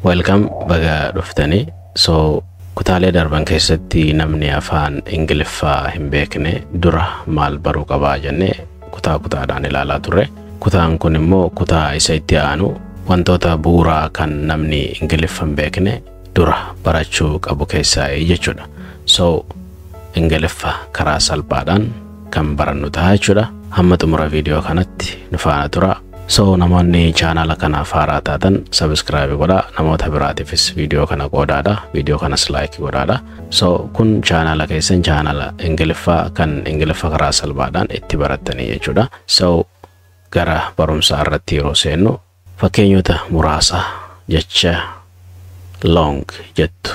Welcome baga dhuftanii. So kutaalee darban keessatti namni afaan Inglifaa hin beekne dura maal baruu qaba jennee kutaadhaan ilaalaa turre. Kutaan kun immoo kutaa isa itti aanu wantoota bu'uuraa kan namni Ingiliffaa hin beekne dura barachuu qabu keessaa jechuudha. So Ingiliffaa karaa salphaadhaan kan barannu ta'a jechuudha. Hamma xumura viidiyoo kanatti nu faana tura. So namoonni channel kanaaf haaraa taatan subscribe godhaa, namoota biraatiifis viidiyoo kana qoodaadha, viidiyoo kanas like godhaadha. So kun channel keessan channel Ingiliffaa kan Ingiliffaa karaa salphaadhaan itti barattanii jechuudha. So gara barumsaa irratti yeroo seennu fakkeenyota muraasa jecha long jettu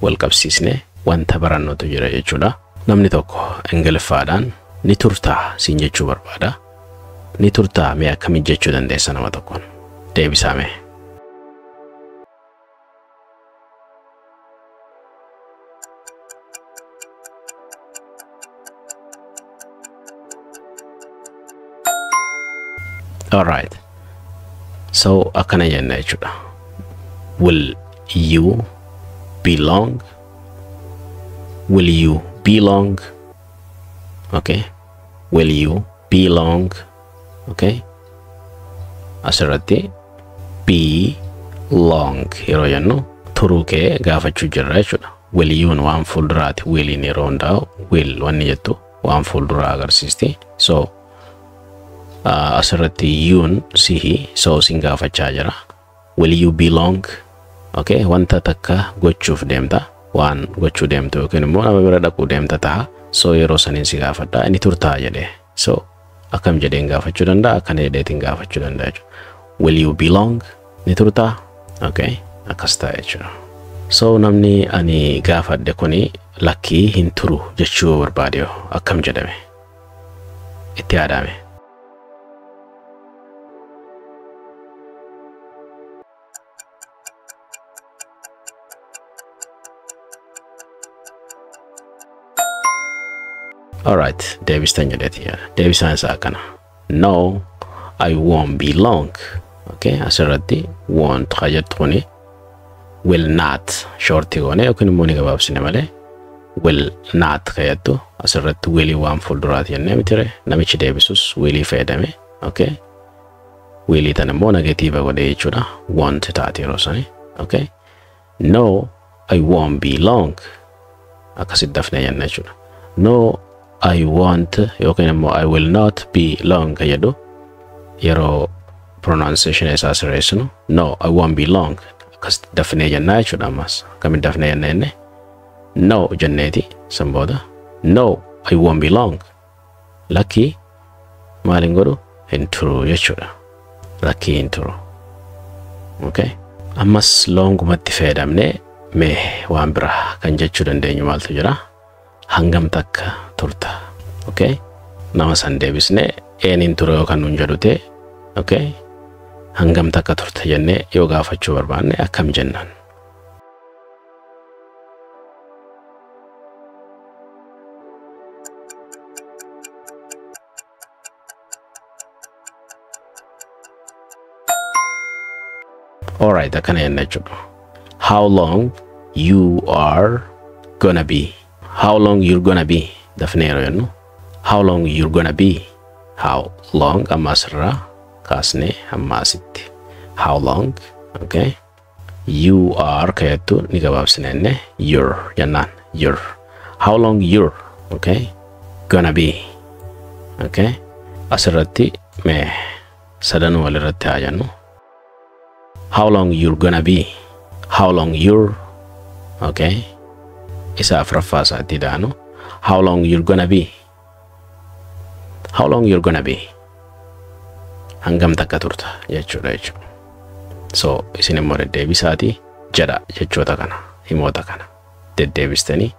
wal qabsiisne wanta barannutu jira jechuudha. Namni tokko Ingiliffaadhaan ni turtaa siin jechuu barbaada. Ni turtaa mee akkamiin jechuu dandeessa nama tokkoon? Deebisaa mee. Alright. So akkana jenna jechuudha. Will you belong? Will you belong? Okay. Will you belong? Okay. Asirratti belong yeroo jennu turuu kee gaafachuu jirra jechuudha. Will you waan fuulduraati will in yeroo hundaa'u will wanni jettu waan fuulduraa agarsiisti. So asirratti yuun sihi so sin gaafachaa jira. Will you belong? Okay, wanta takka gochuuf deemta waan gochuu deemtu yookiin immoo nama bira dhaquu deemta ta'a. So yeroo saniin si gaafadha inni turtaa jedhe. So akkam jedheen gaafachuu danda'a, akkana jedheetiin gaafachuu danda'a jechuudha. Will you belong? Ni turtaa? Okay, akkas ta'a jechuudha. So namni ani gaafadhe kuni lakkii hin turu jechuu barbaade akkam jedhame? Itti yaadame. Alright, deebistan jedheeti yaada. Deebisaan isaa kana. No, I won't belong. Okay, asirratti won't jettu kuni will not shorti goone yookiin immoo ni gabaabsine malee will not jettu asirratti will waan fuulduraati jennee mitire namichi deebisus will fayyadame. Okay, will tan immoo negative godhe jechuudha. Won't taati yeroo sani. Okay, no, I won't belong. Akkasitti dafnee jenna jechuudha. No, I want yookiin immoo I will not belong jedhu yeroo pronunciation isaa sirreessinu no I won't belong akkasitti dafnee jennaa jechuudha. Ammas akkamitti dafnee jenna jenne no jenneeti san booda no I won't belong lakkii maaliin godhu hin turu jechuudha. Lakkii hin turu. Okay, ammas longumatti fayyadamne mee waan biraa kan jechuu dandeenyu maaltu jira? Hangam takka turta. Okay, nama san deebisne eenin ture yookaan nun jedhute. Okay, hangam takka turta jennee yoo gaafachuu barbaanne akkam jennaan? Alright, akkana jenna jechuudha. How long you are gonna be? How long you're gonna be? Dafneero jennu. How long you're gonna be? How long ammasirraa kaasne ammaasitti. How long? Okay. You are kayattu ni gabaabsinenne you're jennaan. You're. How long you're? Okay. Gonna be. Okay. Asirratti mee sadanuu walirratti haa jennu. How long you're gonna be? How long you're? Okay. Isa afraffaa isaatti daanu. How long you're gonna be? How long you're gonna be? Hangam takka turta jechuudha jechuudha. So isin immoo deddeebisaati jedha jechoota kana himoota kana deddeebistanii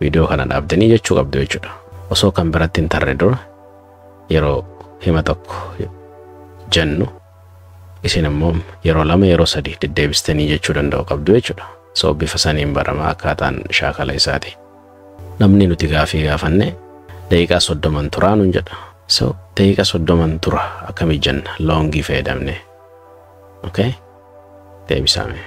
viidiyoo kana dhaabdanii jechuu qabdu jechuudha. Osoo kan biratti hin tarre dura yeroo hima tokko jennu isin immoo yeroo lama yeroo sadii deddeebistanii jechuu danda'u qabdu jechuudha. So bifa saniin barama akkaataan shaakala isaati. Namni nuti gaafii gaafanne daqiiqaa 30 turaa nun jedha. So daqiiqaa 30 tura akkamii jenna longii fayyadamne. Okay, deebisaa mee.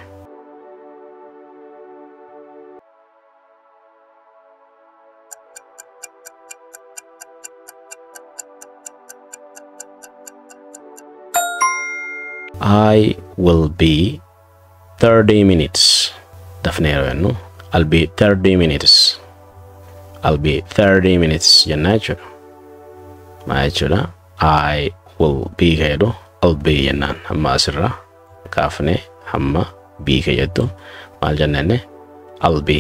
I will be 30 minutes. Dafneeroo jennu. I'll be 30 minutes. I'll be 30 minutes jennaa jechuudha. Maal jechuudha? I will be jedhu I'll be jennaan hamma asirraa kaafne hamma be jedhu maal jennaan I'll be.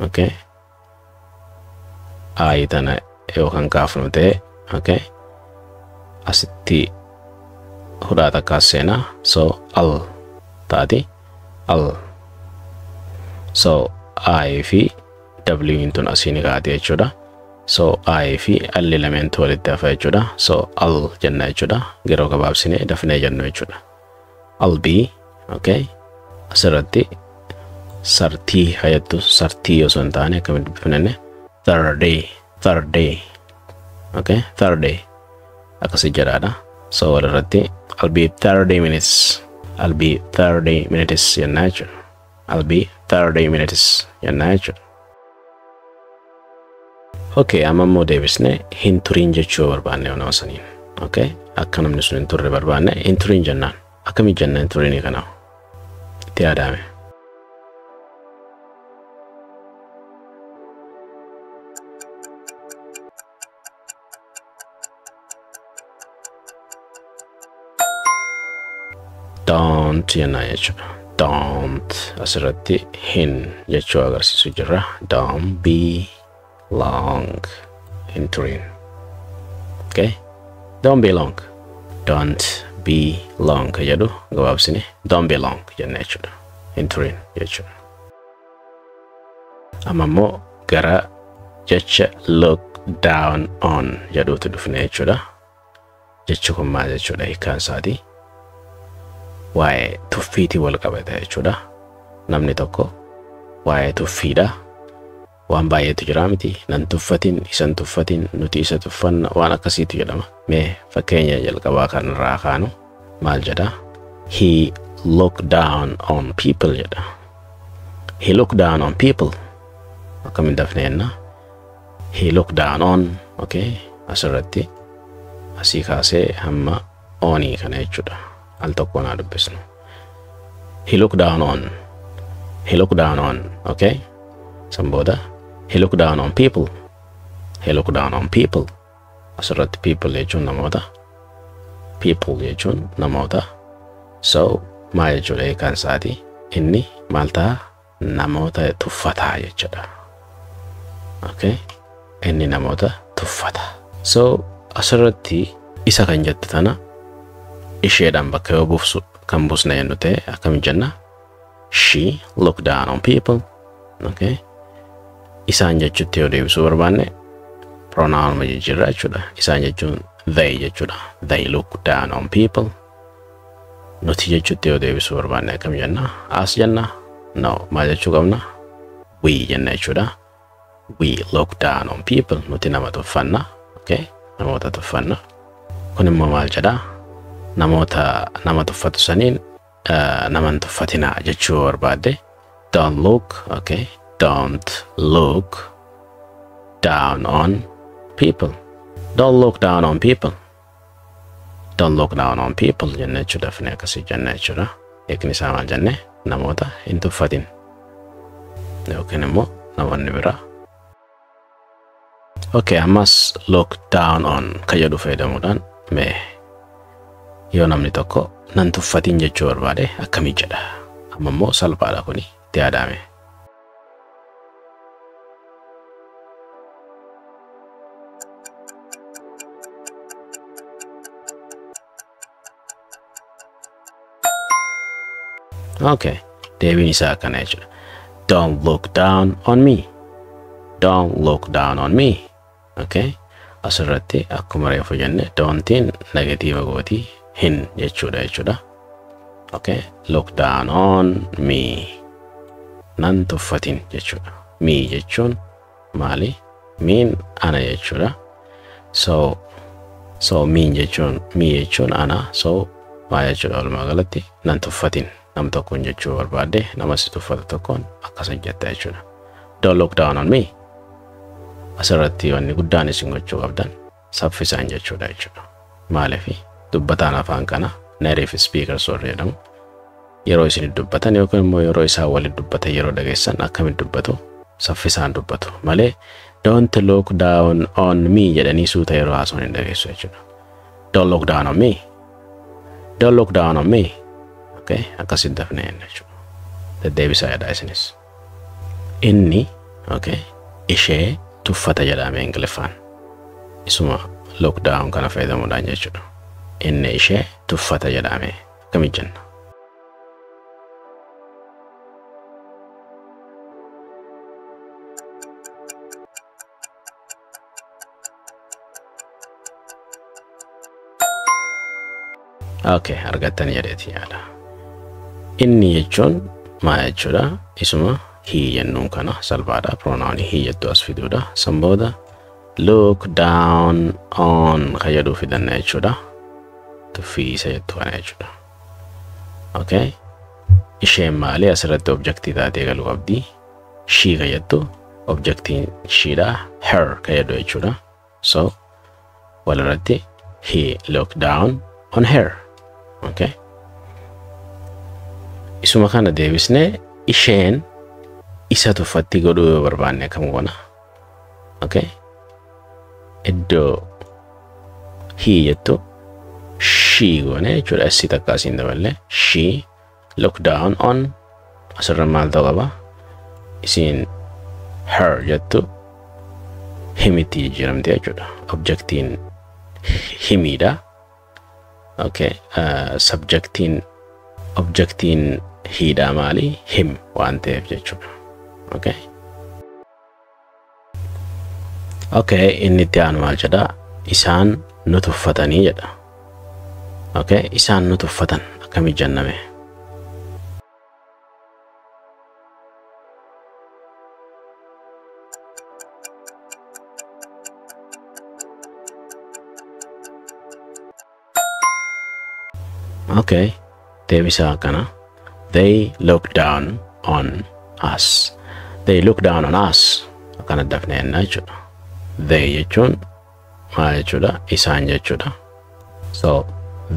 Okay. I tana yookaan kaafnu ta'e okay. Asitti hudhaata kaasseena so I'll taati I'll. So I fi W intun asini kaati jechuudha. So I fi L element walitti hafa jechuudha. So I'll jenna jechuudha. Yeroo gabaabsine dafnee jennu jechuudha. I'll be okay. Asirratti sartii hayattu sartii osoo hin taane akkamitti dubbifnee third day okay third day akkasi jedhaadha. So walirratti I'll be 30 minutes. I'll be 30 minutes jennaa jechuudha. I'll be 30 minutes jennaa jechuudha. Okay, amma immoo deebisnee hin turiin jechuu barbaanne yoo nama saniin. Okay, akka namni sun hin turre barbaanne hin turiin jennaan. Akkami jenna hin turiinii kanaaf? Itti yaadame. Don't jennaa jechuudha. Don't asirratti hin jechuu agarsiisu jirra. Don't be long in turiin. Okay? Don't be long. Don't be long jedhu gabaabsine don't be long jenna jechuudha. In turiin jechuudha. Amma immoo gara jecha look down on jedhuutti dhufne jechuudha. Jechi kun maal jechuudha hiikkaan isaatii? Waa'ee tuffiitii wal qabata jechuudha. Namni tokko waa'ee tuffiidha. Waan baay'eetu jira miti. Nan tuffatin, isan tuffatin, nuti isa tuffanna waan akkasiitu jedhama. Mee fakkeenya jalqabaa kanarraa kaanu maal jedha? He looked down on people jedha. He looked down on people. Akkamiin dafneenna? He looked down on, okay? Asirratti asii kaasee hamma onii kana jechuudha. Al tokko naa dubbisnu. He looked down on. He looked down on, okay? Sambooda. He looked down on people. He looked down on people. Asirratti people jechuun namoota. People jechuun namoota. So maal jechuudha hiikkaan isaatii? Inni maal ta'a? Namoota tuffataa jechuudha. Okay? Inni namoota tuffata. So asirratti isa kan jettu tana isheedhaan bakka yoo buufsu kan buusna jennu ta'e akkamiin jenna? She looked down on people. Okay? Isaan jechuutti yoo deebisuu barbaanne pronoun ma jijjiirra jechuudha. Isaan jechuun they jechuudha. They look down on people. Nuti jechuutti yoo deebisuu barbaanne akkam jenna? As jenna? No. Maal jechuu qabna? We jenna jechuudha. We look down on people. Nuti nama tuffanna. Okay? Namoota tuffanna. Kun immoo maal jedha? Namoota nama tuffatu saniin naman tuffatinaa jechuu barbaadde. Don't look, okay? Don't look down on people. Don't look down on people. Don't look down on people jenne jechuudha. Fine akkasii jenne jechuudha. Hiikni isaa maal jenne? Namoota hin tuffatin. Yookiin immoo namoonni biraa. Okay, ammas look down on kan jedhu fayyadamuudhaan mee yoo namni tokko nan tuffatin jechuu barbaade akkamii jedha? Amma immoo salphaadha kuni itti yaadame. Okay, deebiin isaa akkana jechuudha. Don't look down on me. Don't look down on me. Okay, asirratti akkuma reefu jenne doontiin negatiiva gootii hin jechuudha jechuudha. Okay, look down on me. Nan tuffatin jechuudha. Me jechuun maali? Mean ana jechuudha. So mean jechuun ana. So maal jechuudha walumaa galatti nan tuffatin. Nam tokkoon jechuu barbaadde nama si tuffatu tokkoon akkasa jetta jechuudha. Don't look down on me. Asirratti wanni guddaan isin gochuu qabdan saffisaan jechuudha jechuudha. Maaliif dubbataan afaan kana native speakers warri jedhamu yeroo isin dubbatan yookaan immoo yeroo isaan waliin dubbatan yeroo dhageessan akkamitti dubbatu saffisaan dubbatu malee don't look down on me jedhanii suuta yeroo haasawwan hin dhageessu jechuudha. Don't look down on me. Don't look down on me. Okay, akkasitti dafnee jechuudha. Deddeebisaa jedhaa isinis. Inni okay ishee tuffata jedhame Ingiliffaan. Isuma look down kana fayyadamuudhaan jechuudha. Inni ishee tuffata jedhame akkamitti jenna? Okay, argattanii jedheeti yaada. Inni jechuun maal jechuudha? Isuma he jennuun kana salphaadha. Pronoun he jettu as fiduudha. San booda look down on kan jedhuu fidanna jechuudha. Tuffiisa jettu kana jechuudha. Okay. Isheen maali asirratti objectii taatee galuu qabdi. She kan jettu objectiin sheedha. Her kan jedhu jechuudha. So walirratti he look down on her. Okay. Isuma kana deebisnee isheen isa tuffatti godhuu yoo barbaanne akkam goona. Okay. Iddoo he jettu she goone jechuudha. Isii takka asiin daballe she look down on asirra maal ta'uu qaba? Isiin her jettu himitti jijjiiramte jechuudha. Objectiin himiidha. Okay, objectiin hiidhaa maali? Him waan ta'eef jechuudha. Okay. Okay, inni itti aanu maal jedha? Isaan nu tuffatanii jedha. Okay, isaan nu tuffatan akkamitti jenname? Okay, deebisaa kana. They look down on us. They look down on us. Akkana dafnee jenna jechuudha. They jechuun maal jechuudha? Isaan jechuudha. So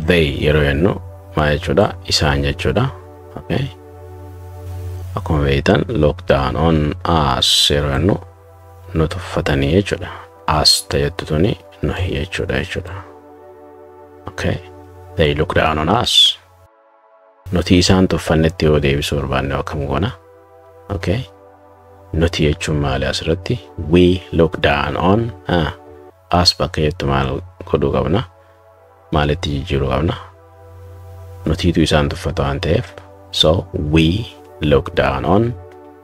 they yeroo jennu maal jechuudha? Isaan jechuudha. Okay. Akkuma beektan look down on us yeroo jennu nu tuffatanii jechuudha. Us ta'ettu tuni nuyi jechuudha. Okay. They look down on us. Nuti isaan tuffannetti yoo deebisuu barbaanne akkam goona? Okay. Nuti jechuun maali asirratti? We look down on us bakka jettu maal godhuu qabna? Maalitti jijjiiruu qabna? Nutiitu isaan tuffata waan ta'eef. So we look down on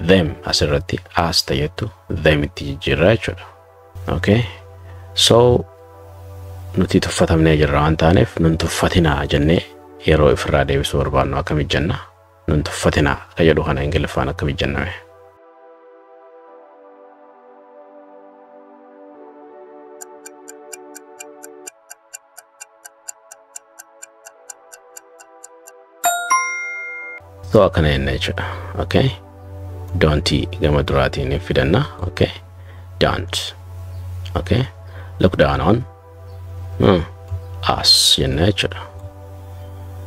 them asirratti us ta'ettu them itti jijjiirraa jechuudha. Okay. So nuti tuffatamnee jirra waan taaneef nun tuffatinaa jennee yeroo ifirraa deebisuu barbaannu akkamitti jenna? Nun tuffatinaa kan jedhu kana Ingiliffaan akkamitti jenname? So akkana jenna jechuudha. Okay. Don't gama duraatiin fidanna. Okay. Don't. Okay. Look down on us jenna jechuudha.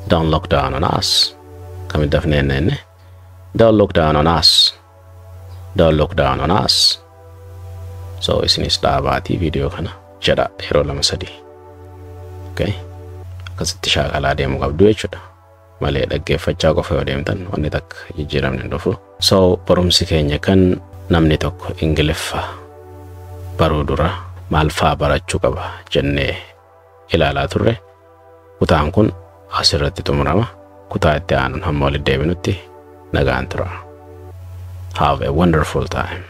Don't look down on us. Kami dafnee jenne. Don't look down on us. Don't look down on us. So isinis dhaabaati video kana jedha yeroo lama sadii. Okay. Akkasitti shaakalaa deemuu qabdu jechuudha. Malee dhaggeeffachaa qofa yoo deemtan wanni takka jijjiiramne hin dhufu. So barumsi keenya kan namni tokko Ingiliffaa baruu dura maal faa barachuu qaba jennee ilaalaa turre. Kutaan kun asirratti xumurama. Kutaa itti aanuun hamma walitti deebinutti nagaan tura. Have a wonderful time.